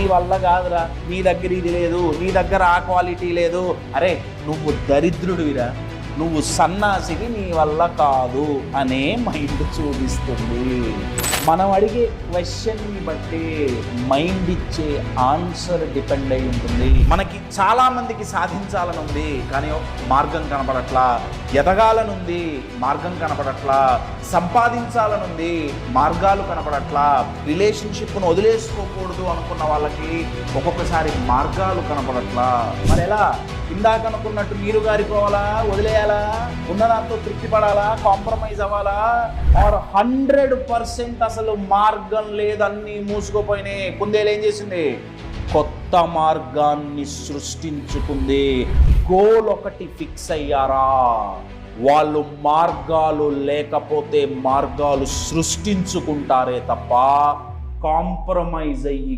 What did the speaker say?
నీ వల్ల కాదురా, నీ దగ్గర ఇది లేదు, నీ దగ్గర ఆ క్వాలిటీ లేదు. అరే నువ్వు దరిద్రుడివిరా, నువ్వు సన్నాసివి, నీ వల్ల కాదు అనే మైండ్ చూపిస్తుంది. మనం అడిగే క్వశ్చన్ని బట్టి మైండ్ ఇచ్చే ఆన్సర్ డిపెండ్ అయి ఉంటుంది. మనకి చాలామందికి సాధించాలని ఉంది కానీ మార్గం కనపడట్లా, ఎదగాలనుంది మార్గం కనపడట్లా, సంపాదించాలనుంది మార్గాలు కనపడట్లా, రిలేషన్షిప్ను వదిలేసుకోకూడదు అనుకున్న వాళ్ళకి ఒక్కొక్కసారి మార్గాలు కనపడట్లా. మరి ఎలా? ఇందాక అనుకున్నట్టు నీరు గారిపోవాలా, వదిలేయాలా, ఉన్నదాంతో తృప్తి పడాలా, కాంప్రమైజ్ అవ్వాలా, ఆర్ 100% అసలు మార్గం లేదు, అన్నీ మూసుకుపోయినాయి. కుందేలు ఏం చేసింది? కొత్త మార్గాన్ని సృష్టించుకుంది. గోల్ ఒకటి ఫిక్స్ అయ్యారా, వాళ్ళు మార్గాలు లేకపోతే మార్గాలు సృష్టించుకుంటారే తప్ప కాంప్రమైజ్ అయ్యి